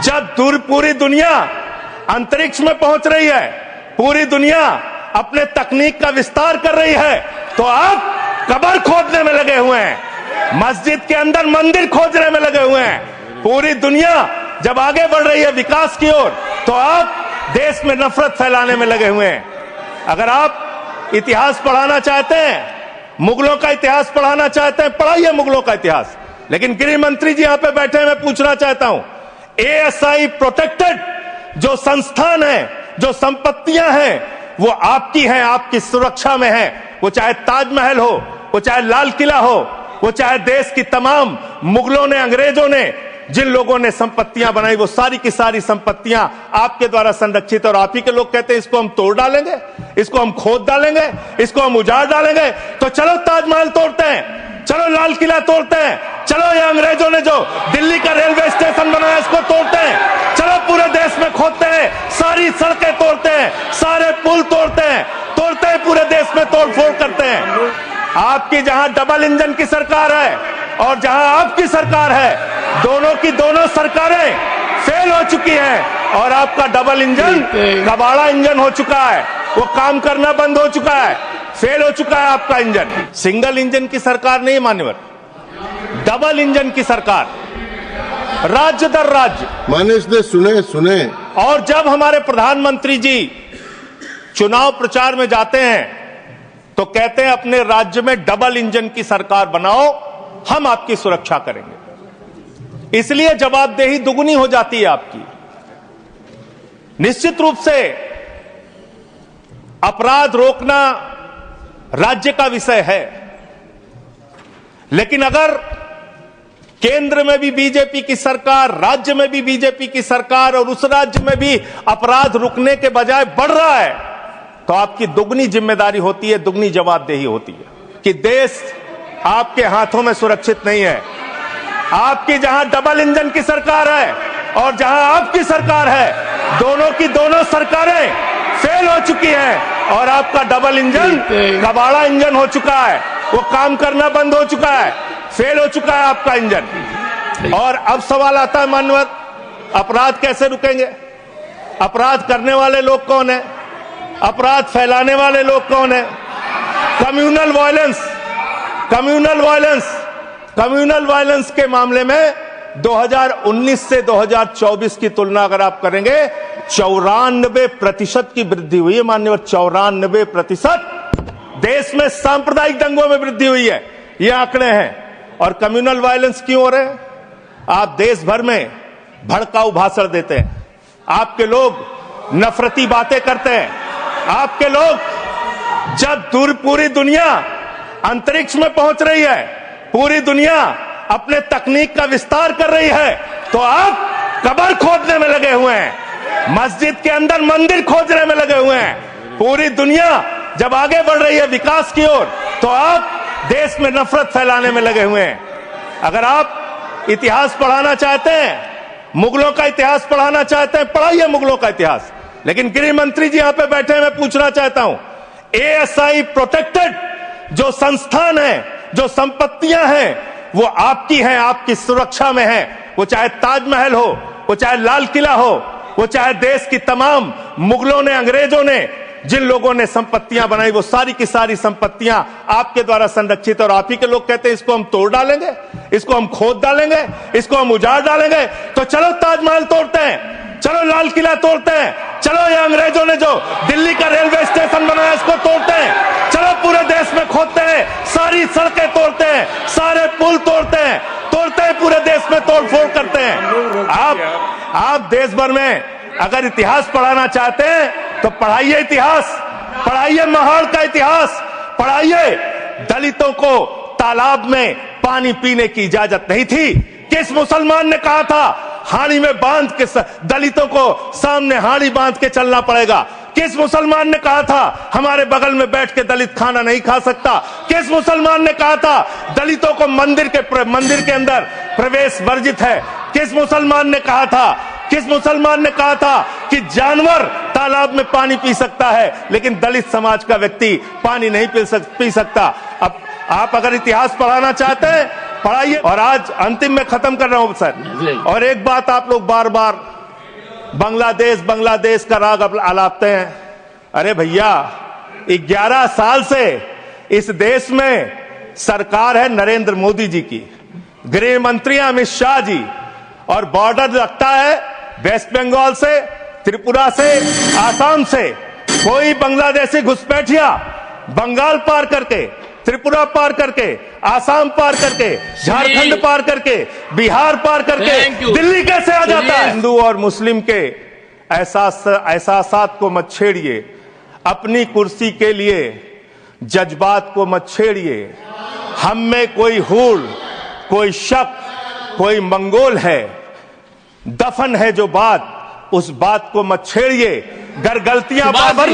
जब पूरी दुनिया अंतरिक्ष में पहुंच रही है, पूरी दुनिया अपने तकनीक का विस्तार कर रही है, तो आप कब्र खोदने में लगे हुए हैं, मस्जिद के अंदर मंदिर खोजने में लगे हुए हैं। पूरी दुनिया जब आगे बढ़ रही है विकास की ओर, तो आप देश में नफरत फैलाने में लगे हुए हैं। अगर आप इतिहास पढ़ाना चाहते हैं, मुगलों का इतिहास पढ़ाना चाहते हैं, पढ़ाइए मुगलों का इतिहास। लेकिन गृह मंत्री जी यहां पे बैठे हैं, मैं पूछना चाहता हूं, एएसआई प्रोटेक्टेड जो संस्थान है, जो संपत्तियां हैं, वो आपकी हैं, आपकी सुरक्षा में है। वो चाहे ताजमहल हो, वो चाहे लाल किला हो, वो चाहे देश की तमाम मुगलों ने, अंग्रेजों ने जिन लोगों ने संपत्तियां बनाई, वो सारी की सारी संपत्तियां आपके द्वारा संरक्षित। और आप ही के लोग कहते हैं इसको हम तोड़ डालेंगे, इसको हम खोद डालेंगे, इसको हम उजाड़ डालेंगे। तो चलो ताजमहल तोड़ते हैं, चलो लाल किला तोड़ते हैं, चलो ये अंग्रेजों ने जो दिल्ली का रेलवे स्टेशन बनाया इसको तोड़ते हैं, चलो पूरे देश में खोदते हैं, सारी सड़कें तोड़ते हैं, सारे पुल तोड़ते हैं, पूरे देश में तोड़फोड़ करते हैं। आपकी जहां डबल इंजन की सरकार है और जहां आपकी सरकार है, दोनों की दोनों सरकारें फेल हो चुकी हैं और आपका डबल इंजन कबाड़ा इंजन हो चुका है, वो काम करना बंद हो चुका है, फेल हो चुका है आपका इंजन। सिंगल इंजन की सरकार नहीं मान्यवर, डबल इंजन की सरकार, राज्य दर राज्य। माननीय सुने। और जब हमारे प्रधानमंत्री जी चुनाव प्रचार में जाते हैं तो कहते हैं अपने राज्य में डबल इंजन की सरकार बनाओ, हम आपकी सुरक्षा करेंगे। इसलिए जवाबदेही दुगुनी हो जाती है आपकी। निश्चित रूप से अपराध रोकना राज्य का विषय है, लेकिन अगर केंद्र में भी बीजेपी की सरकार, राज्य में भी बीजेपी की सरकार और उस राज्य में भी अपराध रुकने के बजाय बढ़ रहा है, तो आपकी दुगनी जिम्मेदारी होती है, दुगनी जवाबदेही होती है कि देश आपके हाथों में सुरक्षित नहीं है। आपकी जहां डबल इंजन की सरकार है और जहां आपकी सरकार है, दोनों की दोनों सरकारें फेल हो चुकी हैं और आपका डबल इंजन कबाड़ा इंजन हो चुका है, वो काम करना बंद हो चुका है, फेल हो चुका है आपका इंजन। और अब सवाल आता है माननीय, अपराध कैसे रुकेंगे? अपराध करने वाले लोग कौन है? अपराध फैलाने वाले लोग कौन है? कम्युनल वायलेंस के मामले में 2019 से 2024 की तुलना अगर आप करेंगे, 94% की वृद्धि हुई है माननीय, 94% देश में सांप्रदायिक दंगों में वृद्धि हुई है, ये आंकड़े हैं। और कम्युनल वायलेंस क्यों हो रहे हैं? आप देश भर में भड़काऊ भाषण देते हैं, आपके लोग नफरती बातें करते हैं, आपके लोग जब पूरी दुनिया अंतरिक्ष में पहुंच रही है, पूरी दुनिया अपने तकनीक का विस्तार कर रही है, तो आप कब्र खोदने में लगे हुए हैं, मस्जिद के अंदर मंदिर खोजने में लगे हुए हैं। पूरी दुनिया जब आगे बढ़ रही है विकास की ओर, तो आप देश में नफरत फैलाने में लगे हुए हैं। अगर आप इतिहास पढ़ाना चाहते हैं, मुगलों का इतिहास पढ़ाना चाहते हैं, पढ़ाइए मुगलों का इतिहास। लेकिन गृह मंत्री जी यहां पे बैठे हैं, मैं पूछना चाहता हूं, एएसआई प्रोटेक्टेड जो संस्थान है, जो संपत्तियां हैं, वो आपकी हैं, आपकी सुरक्षा में है। वो चाहे ताजमहल हो, वो चाहे लाल किला हो, वो चाहे देश की तमाम मुगलों ने, अंग्रेजों ने जिन लोगों ने संपत्तियां बनाई, वो सारी की सारी संपत्तियां आपके द्वारा संरक्षित। और आप ही के लोग कहते हैं इसको हम तोड़ डालेंगे, इसको हम खोद डालेंगे, इसको हम उजाड़ डालेंगे। तो चलो ताजमहल तोड़ते हैं, चलो लाल किला तोड़ते हैं, चलो ये अंग्रेजों ने जो दिल्ली का रेलवे स्टेशन बनाया इसको तोड़ते हैं, चलो पूरे देश में खोदते हैं, सारी सड़कें तोड़ते हैं, सारे पुल तोड़ते हैं, पूरे देश में तोड़फोड़ करते हैं। आप देश भर में अगर इतिहास पढ़ाना चाहते हैं तो पढ़ाइए इतिहास, पढ़ाइए महाड़ का इतिहास, पढ़ाइए दलितों को तालाब में पानी पीने की इजाजत नहीं थी। किस मुसलमान ने कहा था हाड़ी में बांध के दलितों को सामने हाड़ी बांध के चलना पड़ेगा? किस मुसलमान ने कहा था हमारे बगल में बैठ के दलित खाना नहीं खा सकता? किस मुसलमान ने कहा था दलितों को मंदिर के अंदर प्रवेश वर्जित है? किस मुसलमान ने कहा था कि जानवर तालाब में पानी पी सकता है, लेकिन दलित समाज का व्यक्ति पानी नहीं पी सकता? अब आप अगर इतिहास पढ़ाना चाहते हैं, पढ़ाइए। और आज अंतिम में खत्म कर रहा हूं सर, और एक बात आप लोग बार बार बांग्लादेश बांग्लादेश का राग आलापते हैं। अरे भैया, 11 साल से इस देश में सरकार है नरेंद्र मोदी जी की, गृह मंत्री अमित शाह जी, और बॉर्डर लगता है वेस्ट बंगाल से, त्रिपुरा से, आसाम से। कोई बांग्लादेशी घुसपैठिया बंगाल पार करके, त्रिपुरा पार करके, आसाम पार करके, झारखंड पार करके, बिहार पार करके दिल्ली कैसे आ जाता है? हिंदू और मुस्लिम के एहसासात को मत छेड़िए, अपनी कुर्सी के लिए जज्बात को मत छेड़िए। हम में कोई हूल, कोई शक, कोई मंगोल है, दफन है जो बात, उस बात को मत छेड़िए। गर गलतियां बार-बार